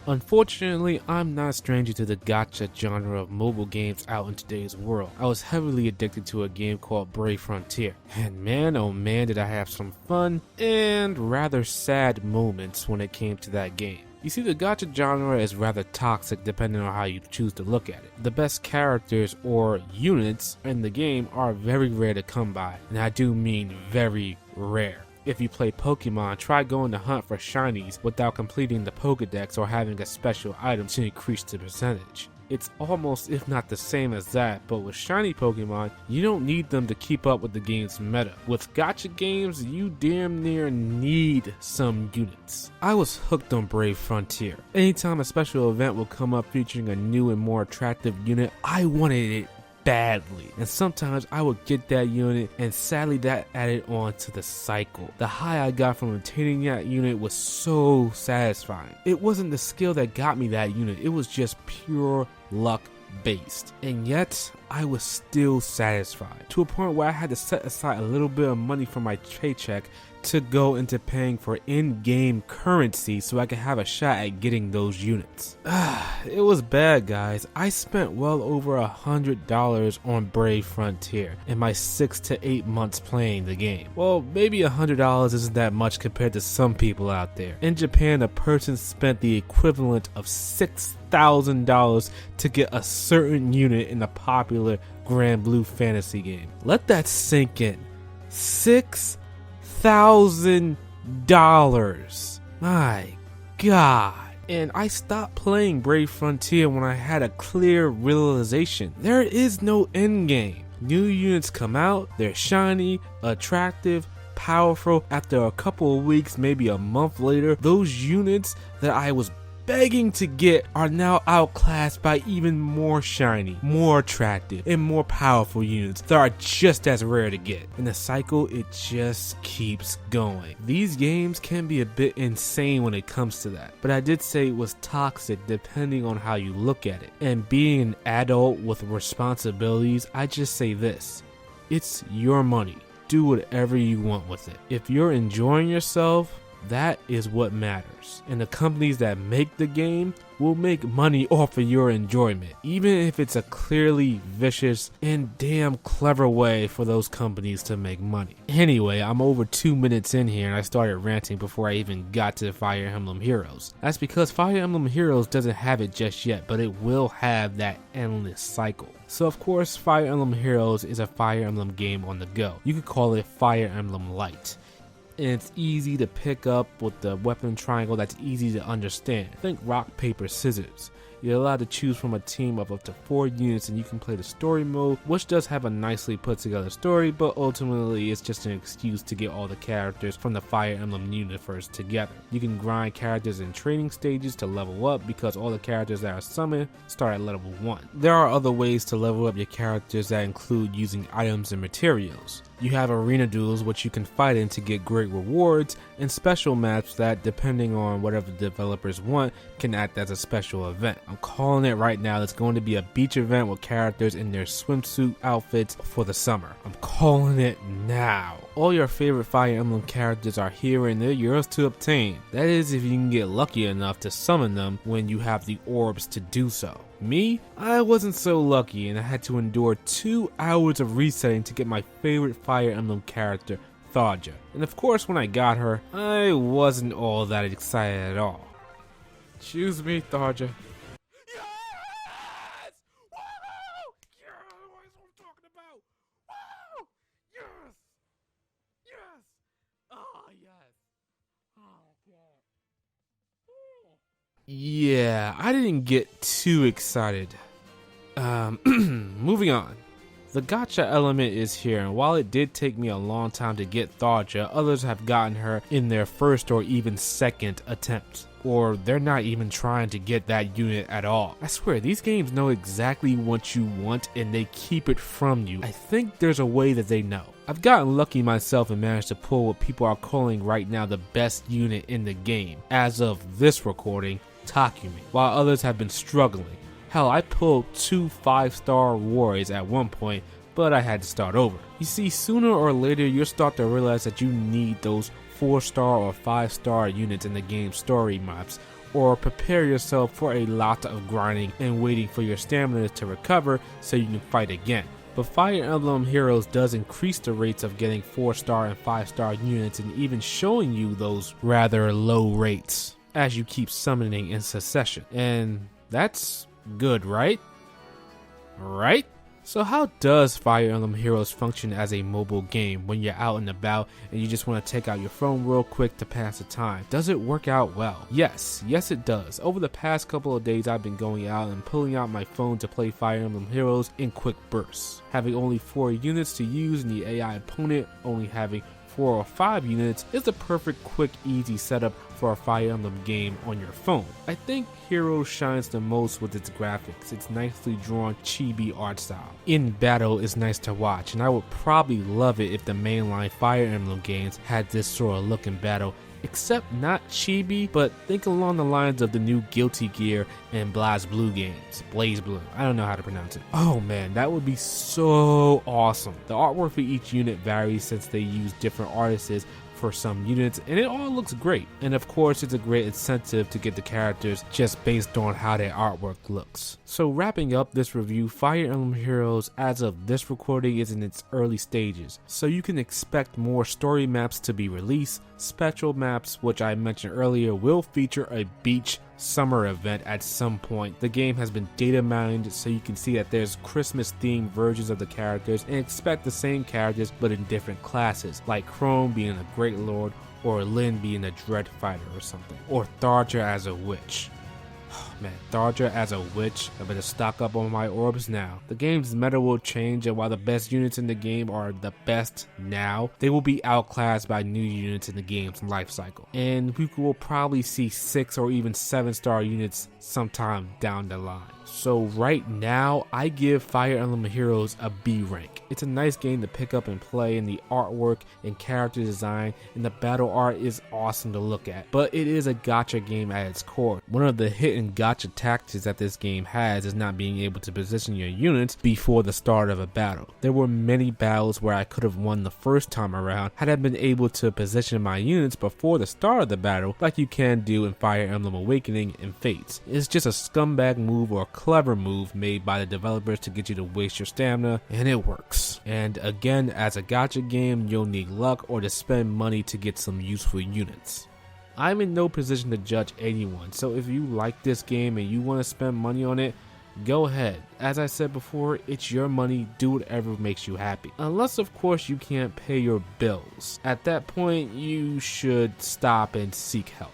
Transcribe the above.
Unfortunately, I'm not a stranger to the gacha genre of mobile games out in today's world. I was heavily addicted to a game called Brave Frontier, and man oh man did I have some fun and rather sad moments when it came to that game. You see, the gacha genre is rather toxic depending on how you choose to look at it. The best characters or units in the game are very rare to come by, and I do mean very rare. If you play Pokemon, try going to hunt for shinies without completing the Pokedex or having a special item to increase the percentage. It's almost if not the same as that, but with shiny Pokemon, you don't need them to keep up with the game's meta. With gacha games, you damn near need some units. I was hooked on Brave Frontier. Anytime a special event will come up featuring a new and more attractive unit, I wanted it badly, and sometimes I would get that unit and sadly that added on to the cycle. The high I got from obtaining that unit was so satisfying. It wasn't the skill that got me that unit, it was just pure luck based, and yet I was still satisfied to a point where I had to set aside a little bit of money from my paycheck to go into paying for in-game currency so I could have a shot at getting those units. It was bad, guys. I spent well over $100 on Brave Frontier in my 6 to 8 months playing the game. Well, maybe $100 isn't that much compared to some people out there. In Japan, a person spent the equivalent of $6,000 to get a certain unit in the popular Grand Blue Fantasy game. Let that sink in. $6,000. My God. And I stopped playing Brave Frontier when I had a clear realization. There is no end game. New units come out, they're shiny, attractive, powerful. After a couple of weeks, maybe a month later, those units that I was begging to get are now outclassed by even more shiny, more attractive, and more powerful units that are just as rare to get. And the cycle, it just keeps going. These games can be a bit insane when it comes to that, but I did say it was toxic depending on how you look at it. And being an adult with responsibilities, I just say this: it's your money. Do whatever you want with it. If you're enjoying yourself, that is what matters, and the companies that make the game will make money off of your enjoyment, even if it's a clearly vicious and damn clever way for those companies to make money. Anyway, I'm over 2 minutes in here and I started ranting before I even got to Fire Emblem Heroes. That's because Fire Emblem Heroes doesn't have it just yet, but it will have that endless cycle. So of course, Fire Emblem Heroes is a Fire Emblem game on the go. You could call it Fire Emblem Lite. And it's easy to pick up with the weapon triangle that's easy to understand. Think rock, paper, scissors. You're allowed to choose from a team of up to 4 units and you can play the story mode, which does have a nicely put together story, but ultimately it's just an excuse to get all the characters from the Fire Emblem universe together. You can grind characters in training stages to level up because all the characters that are summoned start at level 1. There are other ways to level up your characters that include using items and materials. You have arena duels which you can fight in to get great rewards, and special maps that, depending on whatever the developers want, can act as a special event. I'm calling it right now. It's going to be a beach event with characters in their swimsuit outfits for the summer. I'm calling it now. All your favorite Fire Emblem characters are here and they're yours to obtain. That is, if you can get lucky enough to summon them when you have the orbs to do so. Me? I wasn't so lucky and I had to endure 2 hours of resetting to get my favorite Fire Emblem character, Tharja. And of course when I got her, I wasn't all that excited at all. Choose me, Tharja. Yes! Woohoo! Yeah, that's what I'm talking about! Woo! Yes! Yes! Oh, yes! Oh, God. Yeah, I didn't get too excited. Moving on. The gacha element is here, and while it did take me a long time to get Tharja, others have gotten her in their first or even second attempt. Or they're not even trying to get that unit at all. I swear, these games know exactly what you want and they keep it from you. I think there's a way that they know. I've gotten lucky myself and managed to pull what people are calling right now the best unit in the game, as of this recording, Takumi, while others have been struggling. Hell, I pulled 2 5-star warriors at one point, but I had to start over. You see, sooner or later you'll start to realize that you need those 4-star or 5-star units in the game's story maps, or prepare yourself for a lot of grinding and waiting for your stamina to recover so you can fight again. But Fire Emblem Heroes does increase the rates of getting 4-star and 5-star units, and even showing you those rather low rates as you keep summoning in succession. And that's good, right? Right? So how does Fire Emblem Heroes function as a mobile game when you're out and about and you just want to take out your phone real quick to pass the time? Does it work out well? Yes it does. Over the past couple of days I've been going out and pulling out my phone to play Fire Emblem Heroes in quick bursts. Having only 4 units to use and the AI opponent only having 4 or 5 units is the perfect quick easy setup for a Fire Emblem game on your phone. I think Heroes shines the most with its graphics, its nicely drawn chibi art style. In battle is nice to watch, and I would probably love it if the mainline Fire Emblem games had this sort of look in battle, except not chibi, but think along the lines of the new Guilty Gear and BlazBlue games. BlazBlue, I don't know how to pronounce it. Oh man, that would be so awesome. The artwork for each unit varies since they use different artists for some units, and it all looks great. And of course, it's a great incentive to get the characters just based on how their artwork looks. So wrapping up this review, Fire Emblem Heroes as of this recording is in its early stages, so you can expect more story maps to be released. Special maps, which I mentioned earlier, will feature a beach summer event at some point. The game has been data mined, so you can see that there's Christmas themed versions of the characters, and expect the same characters but in different classes, like Chrome being a Great Lord, or Lynn being a Dread Fighter or something, or Tharja as a witch. Man, Tharja as a witch, I better stock up on my orbs now. The game's meta will change, and while the best units in the game are the best now, they will be outclassed by new units in the game's life cycle. And we will probably see 6 or even 7-star units sometime down the line. So right now, I give Fire Emblem Heroes a B rank. It's a nice game to pick up and play, and the artwork and character design and the battle art is awesome to look at. But it is a gacha game at its core. One of the hidden gacha tactics that this game has is not being able to position your units before the start of a battle. There were many battles where I could have won the first time around had I been able to position my units before the start of the battle, like you can do in Fire Emblem Awakening and Fates. It's just a scumbag move or a clever move made by the developers to get you to waste your stamina, and it works. And again, as a gacha game, you'll need luck or to spend money to get some useful units. I'm in no position to judge anyone, so if you like this game and you want to spend money on it, go ahead. As I said before, it's your money, do whatever makes you happy. Unless of course you can't pay your bills. At that point, you should stop and seek help.